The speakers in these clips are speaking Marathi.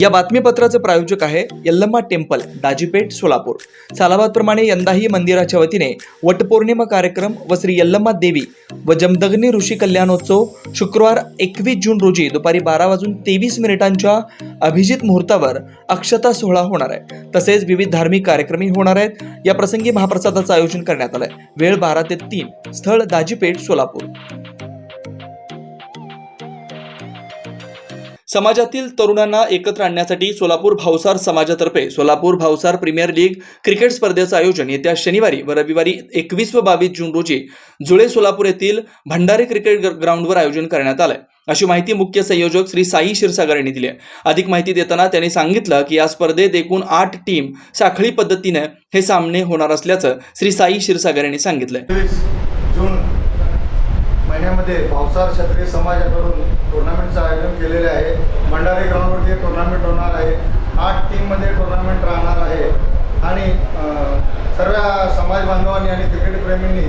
या बातमीपत्राचे प्रायोजक आहे यल्लम्मा टेम्पल, दाजीपेठ, सोलापूर। सालाबादप्रमाणे यंदाही मंदिराच्या वतीने वटपौर्णिमा कार्यक्रम व श्री यल्लम्मा देवी व जमदग्नी ऋषी कल्याणोत्सव शुक्रवार 21 जून रोजी दुपारी 12:23 अभिजित मुहूर्तावर अक्षता सोहळा होणार आहे। तसेच विविध धार्मिक कार्यक्रमही होणार आहेत। या प्रसंगी महाप्रसादाचं आयोजन करण्यात आलंय। वेळ 12 ते 3, स्थळ दाजीपेठ, सोलापूर। समाजातील तरुणांना एकत्र आणण्यासाठी सोलापूर भावसार समाजातर्फे Solapur Bhavsar premier league cricket स्पर्धेचं आयोजन येत्या शनिवारी व रविवारी 21 व 22 जून रोजी जुळे सोलापूर येथील भंडारी क्रिकेट ग्राउंडवर आयोजन करण्यात आलंय, अशी माहिती मुख्य संयोजक श्री साई क्षीरसागर यांनी दिली आहे। अधिक माहिती देताना त्यांनी सांगितलं की या स्पर्धेत एकूण 8 टीम साखळी पद्धतीने हे सामने होणार असल्याचं श्री साई क्षीरसागर यांनी सांगितलंय। जून महिन्यामध्ये भावसार क्षत्रिय समाजाकडून टुर्नामेंटचं आयोजन केलेले आहे। भंडारी ग्राउंडवरती टुर्नामेंट होणार आहे। 8 टीममध्ये टुर्नामेंट राहणार आहे आणि सर्व समाज बांधवांनी आणि क्रिकेट प्रेमींनी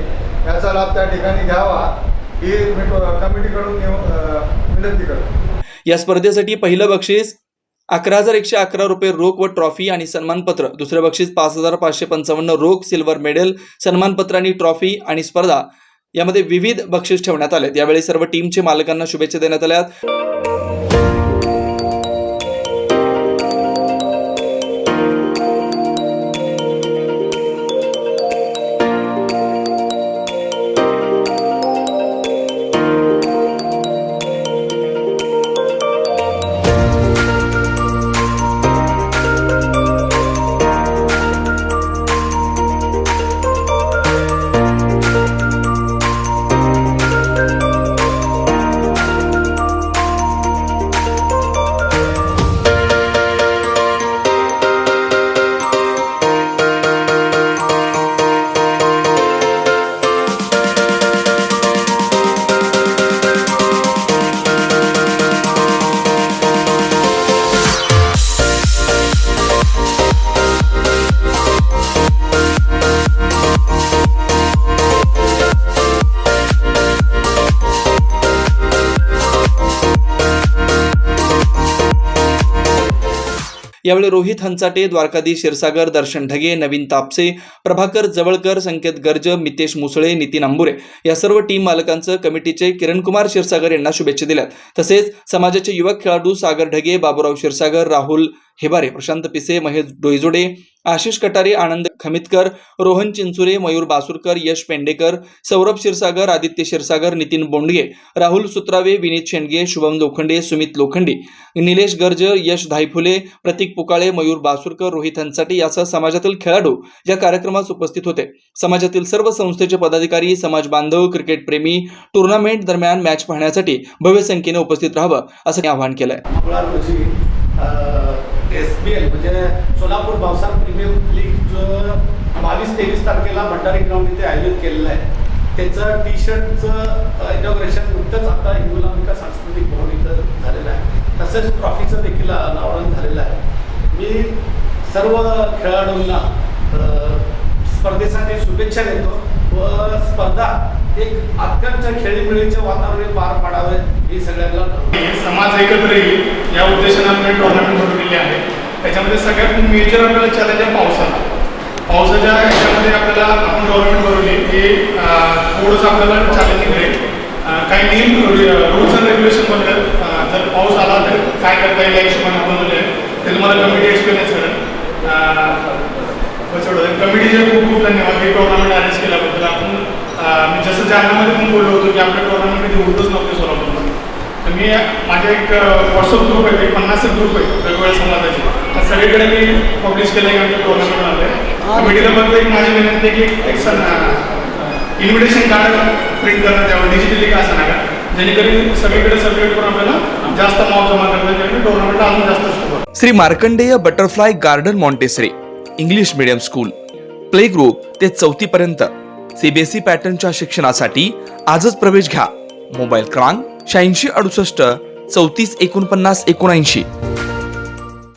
याचा लाभ त्या ठिकाणी घ्यावा ही मी कमिटीकडून विनंती करतो। या स्पर्धेसाठी पहिलं बक्षीस 11,111 रुपये रोख व ट्रॉफी आणि सन्मानपत्र, दुसरं बक्षीस 5,555 रोख, सिल्वर मेडल, सन्मानपत्र आणि ट्रॉफी आणि स्पर्धा यामध्ये विविध बक्षीस ठेवण्यात आले। यावेळी सर्व टीमचे मालकांना शुभेच्छा देण्यात आल्या। यावेळी रोहित हंचाटे, द्वारकाधीश क्षीरसागर, दर्शन ढगे, नवीन तापसे, प्रभाकर जवळकर, संकेत गर्ज, मितेश मुसळे, नितीन अंबुरे या सर्व टीम मालकांचं कमिटीचे किरणकुमार क्षीरसागर यांना शुभेच्छा दिल्यात। तसेच समाजाचे युवक खेळाडू सागर ढगे, बाबूराव क्षीरसागर, राहुल हेबारे, प्रशांत पिसे, महेश डोईजोडे, आशिष कटारे, आनंद खमितकर, रोहन चिंचुरे, मयूर बासुरकर, यश पेंडेकर, सौरभ क्षीरसागर, आदित्य क्षीरसागर, नितीन बोंडगे, राहुल सुत्रावे, विनीत शेंडगे, शुभम लोखंडे, सुमित लोखंडी, निलेश गर्ज, यश धायफुले, प्रतीक पुकाळे, मयूर बासुरकर, रोहित हंचाटे यासह समाजातील खेळाडू या कार्यक्रमात उपस्थित होते। समाजातील सर्व संस्थेचे पदाधिकारी, समाज बांधव, क्रिकेट प्रेमी टुर्नामेंट दरम्यान मॅच पाहण्यासाठी भव्य संख्येने उपस्थित राहावं असं आवाहन केलंय। SBL म्हणजे सोलापूर भावसार प्रीमियर लीग जो 22-23 तारखेला भंडारी ग्राउंड इथे आयोजित केलेलं आहे, त्याचं टी-शर्टचं इनॉग्रेशन नुकतंच आता हिंदुलांबिका सांस्कृतिक भवन इथं झालेलं आहे। तसंच ट्रॉफीचं देखील अनावरण झालेलं आहे। मी सर्व खेळाडूंना स्पर्धेसाठी शुभेच्छा देतो व स्पर्धा एक आत्यांच्या खेळीमेळीचे वातावरण पार पाडावे ही सगळ्यांना समाज एकत्र येईल या उद्देशाने आपण टुर्नामेंट भरवलेली आहे। त्याच्यामध्ये सगळ्यात मेजर आपल्याला चॅलेंज आहे पावसाच्या ह्याच्यामध्ये आपल्याला आपण टुर्नामेंट भरवली हे थोडंसं आपल्याला चॅलेंजिंग आहे। काही नियम रूल्स अँड रेग्युलेशन बनले, जर पाऊस आला तर काय करता येईल या हिशोबाने बनवले आहे। ते तुम्हाला कमिटी एक्सपिरियन्स करेल। कमिटीचे खूप खूप धन्यवाद हे टुर्नामेंट अरेंज केल्याबद्दल। आपण मी जसं जालन्यामध्ये पण बोललो होतो की आपल्या टुर्नामेंट कधी होतच नव्हते सोलापूरमध्ये, तर मी माझे एक व्हॉट्सअप ग्रुप आहे, 50 ग्रुप आहे वेगवेगळ्या समाजाचे, तर सगळीकडे मी पब्लिश केलं की आमचं टुर्नामेंट आलं आहे। कमिटीला फक्त एक माझी विनंती आहे की एक इन्व्हिटेशन कार्ड प्रिंट करणं त्यावर डिजिटली का असं नका, जेणेकरून सगळीकडे सर्क्युलेट करून आपल्याला जास्त माप जमा करता येईल, टुर्नामेंट अजून जास्त शुभ। Shri Markandeya butterfly garden Montessori English medium school, play group ते 4थी पर्यंत CBSE पॅटर्नच्या शिक्षणासाठी आजच प्रवेश घ्या। मोबाईल क्रमांक 8668 34 49 79।